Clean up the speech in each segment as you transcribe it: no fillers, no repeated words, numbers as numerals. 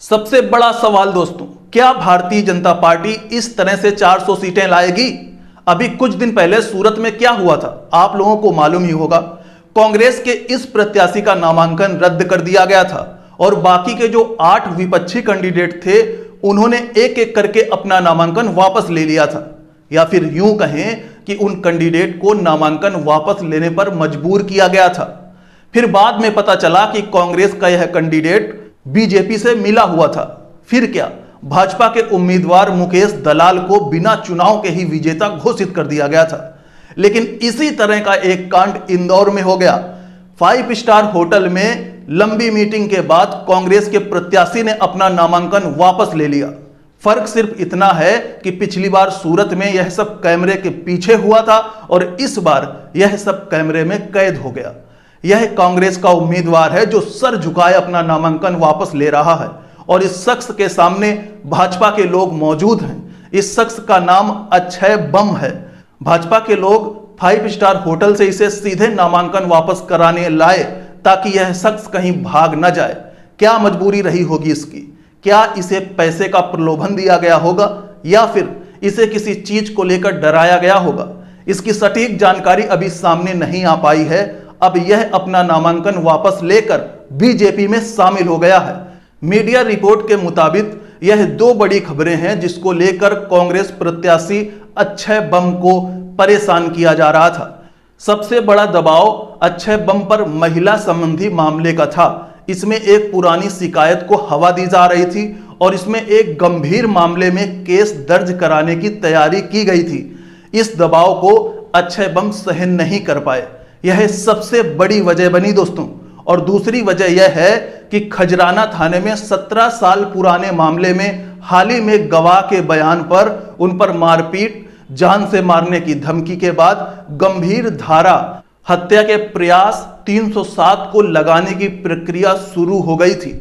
सबसे बड़ा सवाल दोस्तों, क्या भारतीय जनता पार्टी इस तरह से 400 सीटें लाएगी? अभी कुछ दिन पहले सूरत में क्या हुआ था आप लोगों को मालूम ही होगा। कांग्रेस के इस प्रत्याशी का नामांकन रद्द कर दिया गया था और बाकी के जो 8 विपक्षी कैंडिडेट थे उन्होंने एक एक करके अपना नामांकन वापस ले लिया था, या फिर यूं कहें कि उन कैंडिडेट को नामांकन वापस लेने पर मजबूर किया गया था। फिर बाद में पता चला कि कांग्रेस का यह कैंडिडेट बीजेपी से मिला हुआ था। फिर क्या, भाजपा के उम्मीदवार मुकेश दलाल को बिना चुनाव के ही विजेता घोषित कर दिया गया था। लेकिन इसी तरह का एक कांड इंदौर में हो गया। 5 स्टार होटल में लंबी मीटिंग के बाद कांग्रेस के प्रत्याशी ने अपना नामांकन वापस ले लिया। फर्क सिर्फ इतना है कि पिछली बार सूरत में यह सब कैमरे के पीछे हुआ था और इस बार यह सब कैमरे में कैद हो गया। यह कांग्रेस का उम्मीदवार है जो सर झुकाए अपना नामांकन वापस ले रहा है और इस शख्स के सामने भाजपा के लोग मौजूद हैं। इस शख्स का नाम अक्षय बम है। भाजपा के लोग 5 स्टार होटल से इसे सीधे नामांकन वापस कराने लाए ताकि यह शख्स कहीं भाग न जाए। क्या मजबूरी रही होगी इसकी? क्या इसे पैसे का प्रलोभन दिया गया होगा या फिर इसे किसी चीज को लेकर डराया गया होगा? इसकी सटीक जानकारी अभी सामने नहीं आ पाई है। अब यह अपना नामांकन वापस लेकर बीजेपी में शामिल हो गया है। मीडिया रिपोर्ट के मुताबिक यह 2 बड़ी खबरें हैं जिसको लेकर कांग्रेस प्रत्याशी अक्षय बम को परेशान किया जा रहा था। सबसे बड़ा दबाव अक्षय बम पर महिला संबंधी मामले का था। इसमें एक पुरानी शिकायत को हवा दी जा रही थी और इसमें एक गंभीर मामले में केस दर्ज कराने की तैयारी की गई थी। इस दबाव को अक्षय बम सहन नहीं कर पाए, यह सबसे बड़ी वजह बनी दोस्तों। और दूसरी वजह यह है कि खजराना थाने में 17 साल पुराने मामले में हाल ही में गवाह के बयान पर उन पर मारपीट, जान से मारने की धमकी के बाद गंभीर धारा हत्या के प्रयास 307 को लगाने की प्रक्रिया शुरू हो गई थी।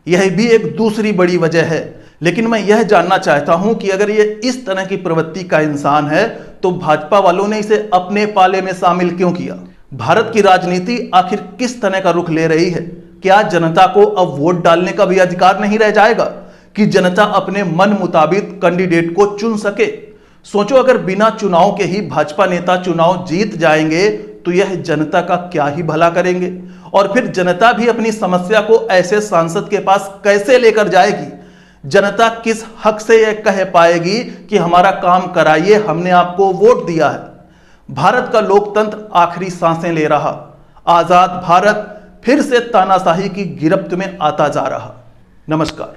यह भी एक दूसरी बड़ी वजह है। लेकिन मैं यह जानना चाहता हूं कि अगर ये इस तरह की प्रवृत्ति का इंसान है तो भाजपा वालों ने इसे अपने पाले में शामिल क्यों किया? भारत की राजनीति आखिर किस तरह का रुख ले रही है? क्या जनता को अब वोट डालने का भी अधिकार नहीं रह जाएगा कि जनता अपने मन मुताबिक कैंडिडेट को चुन सके? सोचो, अगर बिना चुनाव के ही भाजपा नेता चुनाव जीत जाएंगे तो यह जनता का क्या ही भला करेंगे? और फिर जनता भी अपनी समस्या को ऐसे सांसद के पास कैसे लेकर जाएगी? जनता किस हक से यह कह पाएगी कि हमारा काम कराइए, हमने आपको वोट दिया है? भारत का लोकतंत्र आखिरी सांसें ले रहा। आजाद भारत फिर से तानाशाही की गिरफ्त में आता जा रहा। नमस्कार।